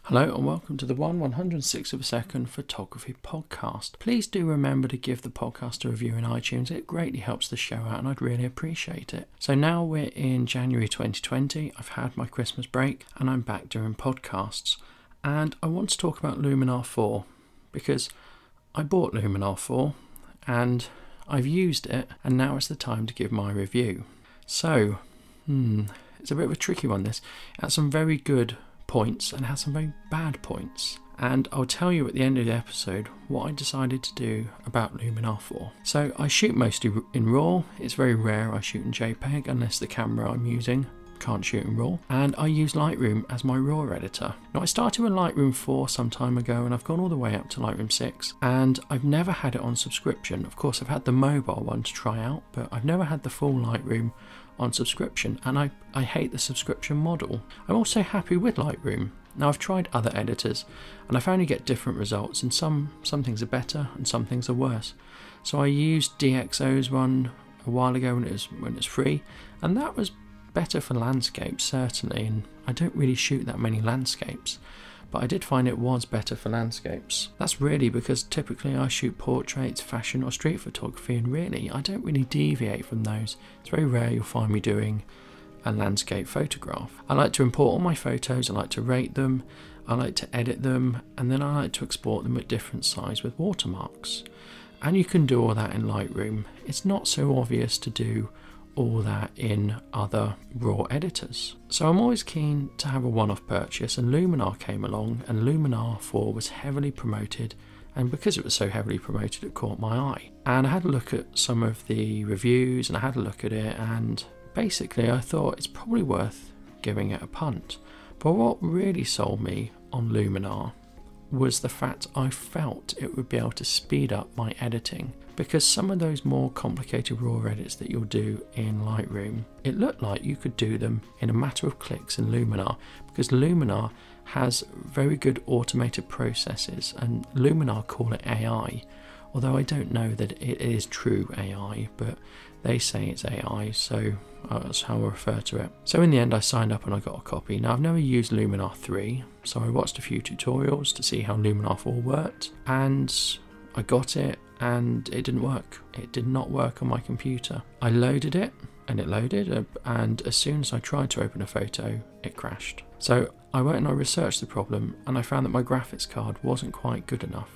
Hello and welcome to the 1/106th of a second photography podcast. Please do remember to give the podcast a review in iTunes. It greatly helps the show out and I'd really appreciate it. So now we're in January 2020. I've had my Christmas break and I'm back doing podcasts. And I want to talk about Luminar 4 because I bought Luminar 4 and I've used it and now it's the time to give my review. So, it's a bit of a tricky one this. It has some very good points and has some very bad points, and I'll tell you at the end of the episode what I decided to do about Luminar 4. So I shoot mostly in RAW. It's very rare I shoot in JPEG unless the camera I'm using can't shoot in RAW, and I use Lightroom as my RAW editor. Now I started with Lightroom 4 some time ago and I've gone all the way up to Lightroom 6 and I've never had it on subscription. Of course I've had the mobile one to try out, but I've never had the full Lightroom on subscription, and I hate the subscription model. I'm also happy with Lightroom. Now I've tried other editors and I found you get different results, and some things are better and some things are worse. So I used DxO's one a while ago when it was free, and that was better for landscapes certainly, and I don't really shoot that many landscapes, but I did find it was better for landscapes. That's really because typically I shoot portraits, fashion or street photography, and really I don't really deviate from those. It's very rare you'll find me doing a landscape photograph. I like to import all my photos, I like to rate them, I like to edit them, and then I like to export them at different size with watermarks. And you can do all that in Lightroom. It's not so obvious to do all that in other RAW editors. So I'm always keen to have a one-off purchase, and Luminar came along and Luminar 4 was heavily promoted, and because it was so heavily promoted it caught my eye. And I had a look at some of the reviews and I had a look at it, and basically I thought it's probably worth giving it a punt. But what really sold me on Luminar was the fact I felt it would be able to speed up my editing, because some of those more complicated RAW edits that you'll do in Lightroom, it looked like you could do them in a matter of clicks in Luminar, because Luminar has very good automated processes, and Luminar call it AI, although I don't know that it is true AI, but they say it's AI, so that's how I refer to it. So in the end I signed up and I got a copy. Now I've never used Luminar 3, so I watched a few tutorials to see how Luminar 4 worked, and I got it and it didn't work. It did not work on my computer. I loaded it and it loaded, and as soon as I tried to open a photo it crashed. So I went and I researched the problem and I found that my graphics card wasn't quite good enough.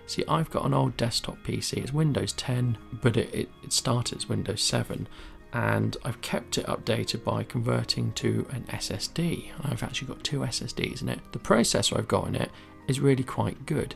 See, I've got an old desktop PC, it's Windows 10, but it started as Windows 7, and I've kept it updated by converting to an SSD. I've actually got two SSDs in it. The processor I've got in it is really quite good.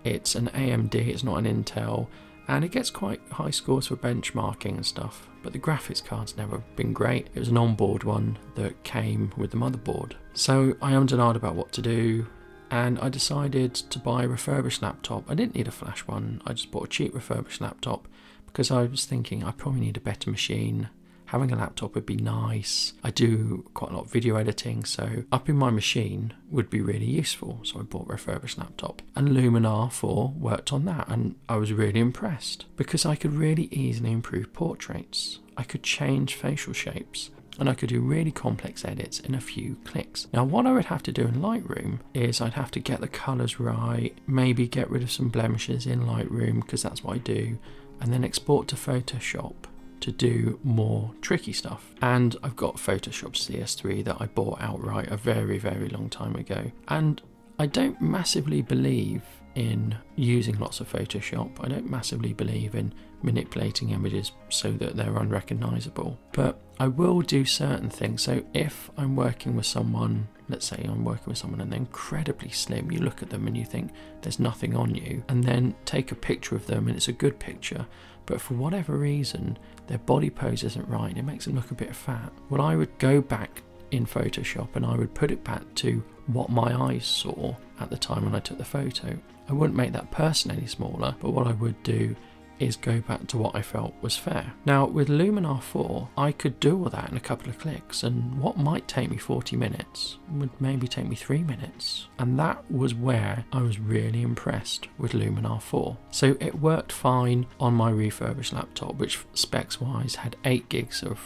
It's an AMD, it's not an Intel, and it gets quite high scores for benchmarking and stuff, but the graphics card's never been great. It was an onboard one that came with the motherboard. So I ummed and ahed about what to do, and I decided to buy a refurbished laptop. I didn't need a flash one, I just bought a cheap refurbished laptop because I was thinking I probably need a better machine. Having a laptop would be nice. I do quite a lot of video editing, so upping my machine would be really useful. So I bought a refurbished laptop, and Luminar 4 worked on that, and I was really impressed because I could really easily improve portraits. I could change facial shapes, and I could do really complex edits in a few clicks. Now what I would have to do in Lightroom is I'd have to get the colours right, maybe get rid of some blemishes in Lightroom because that's what I do, and then export to Photoshop to do more tricky stuff. And I've got Photoshop CS3 that I bought outright a very, very long time ago. And I don't massively believe in using lots of Photoshop. I don't massively believe in manipulating images so that they're unrecognisable. But I will do certain things. So if I'm working with someone, let's say I'm working with someone and they're incredibly slim, you look at them and you think there's nothing on you, and then take a picture of them and it's a good picture, but for whatever reason their body pose isn't right and it makes them look a bit fat, well, I would go back in Photoshop and I would put it back to what my eyes saw at the time when I took the photo. I wouldn't make that person any smaller, but what I would do is go back to what I felt was fair. Now with Luminar 4 I could do all that in a couple of clicks, and what might take me 40 minutes would maybe take me 3 minutes, and that was where I was really impressed with Luminar 4. So it worked fine on my refurbished laptop, which specs wise had 8 gigs of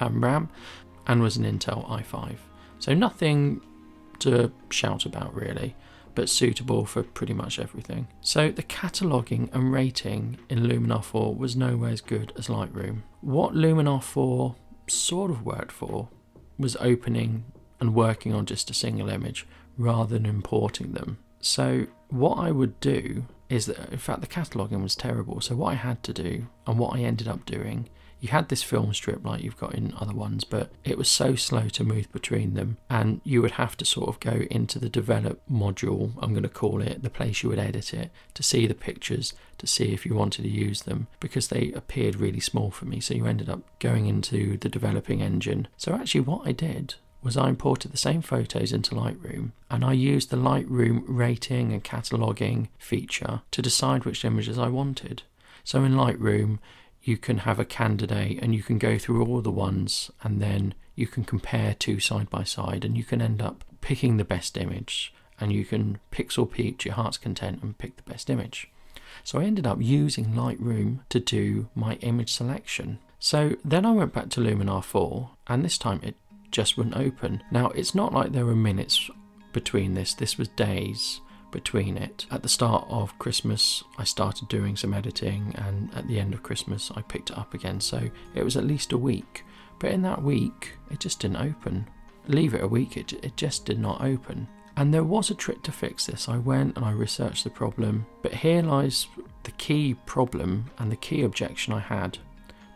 RAM and was an Intel i5, so nothing to shout about really, but suitable for pretty much everything. So the cataloguing and rating in Luminar 4 was nowhere as good as Lightroom. What Luminar 4 sort of worked for was opening and working on just a single image rather than importing them. So what I would do is that, in fact, the cataloguing was terrible. So what I had to do, and what I ended up doing, you had this film strip like you've got in other ones, but it was so slow to move between them, and you would have to sort of go into the develop module, I'm going to call it, the place you would edit it, to see the pictures, to see if you wanted to use them, because they appeared really small for me. So you ended up going into the developing engine. So actually what I did was I imported the same photos into Lightroom, and I used the Lightroom rating and cataloguing feature to decide which images I wanted. So in Lightroom, you can have a candidate and you can go through all the ones, and then you can compare two side by side, and you can end up picking the best image, and you can pixel peep to your heart's content and pick the best image. So I ended up using Lightroom to do my image selection. So then I went back to Luminar 4, and this time it just wouldn't open. Now it's not like there were minutes between this was days between it. At the start of Christmas I started doing some editing, and at the end of Christmas I picked it up again, so it was at least a week. But in that week it just didn't open. Leave it a week, it just did not open. And there was a trick to fix this. I went and I researched the problem, but here lies the key problem and the key objection I had.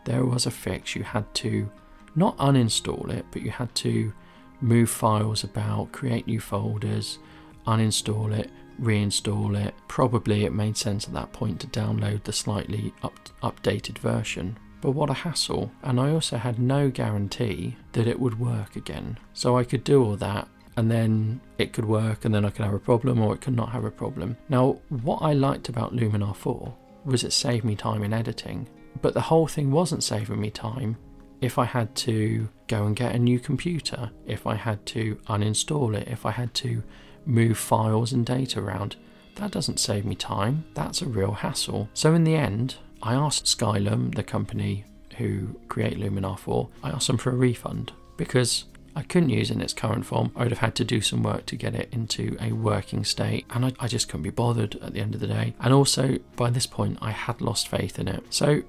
There was a fix. You had to not uninstall it, but you had to move files about, create new folders, uninstall it, reinstall it. Probably it made sense at that point to download the slightly updated version. But what a hassle. And I also had no guarantee that it would work again. So I could do all that, and then it could work, and then I could have a problem, or it could not have a problem. Now, what I liked about Luminar 4 was it saved me time in editing, but the whole thing wasn't saving me time if I had to go and get a new computer, if I had to uninstall it, if I had to move files and data around. That doesn't save me time. That's a real hassle. So in the end, I asked Skylum, the company who create Luminar 4, I asked them for a refund because I couldn't use it in its current form. I would have had to do some work to get it into a working state, and I just couldn't be bothered at the end of the day. And also, by this point, I had lost faith in it. So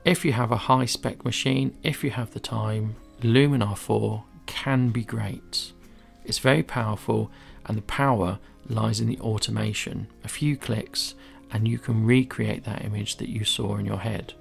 if you have a high spec machine, if you have the time, Luminar 4 can be great. It's very powerful, and the power lies in the automation. A few clicks and you can recreate that image that you saw in your head.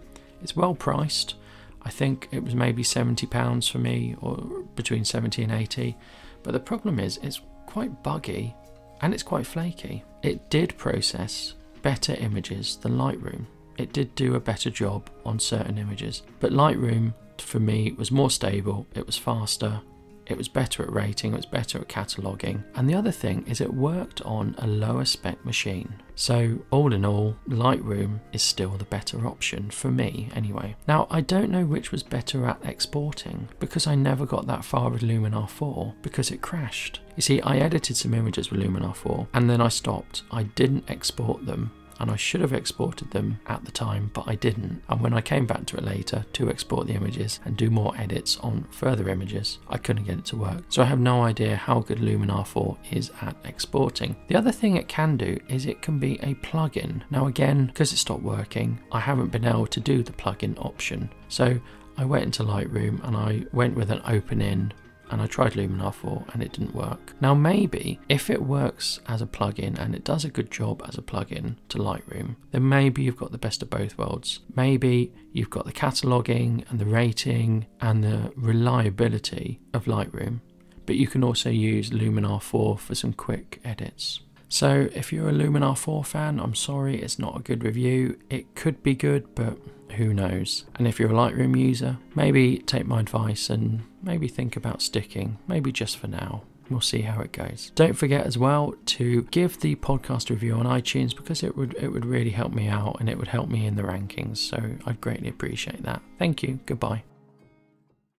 It's well priced. I think it was maybe £70 for me, or between 70 and 80. But the problem is it's quite buggy and it's quite flaky. It did process better images than Lightroom. It did do a better job on certain images, but Lightroom for me was more stable, it was faster, it was better at rating, it was better at cataloguing, and the other thing is it worked on a lower spec machine. So all in all, Lightroom is still the better option for me anyway. Now I don't know which was better at exporting, because I never got that far with Luminar 4 because it crashed. You see, I edited some images with Luminar 4 and then I stopped. I didn't export them, and I should have exported them at the time, but I didn't. And when I came back to it later to export the images and do more edits on further images, I couldn't get it to work. So I have no idea how good Luminar 4 is at exporting. The other thing it can do is it can be a plugin. Now again, because it stopped working, I haven't been able to do the plugin option. So I went into Lightroom and I went with an open-in, and I tried Luminar 4 and it didn't work. Now maybe if it works as a plugin and it does a good job as a plugin to Lightroom, then maybe you've got the best of both worlds. Maybe you've got the cataloguing and the rating and the reliability of Lightroom, but you can also use Luminar 4 for some quick edits. So if you're a Luminar 4 fan, I'm sorry, it's not a good review. It could be good, but who knows? And if you're a Lightroom user, maybe take my advice and maybe think about sticking, maybe just for now. We'll see how it goes. Don't forget as well to give the podcast review on iTunes, because it would really help me out and it would help me in the rankings. So I'd greatly appreciate that. Thank you. Goodbye.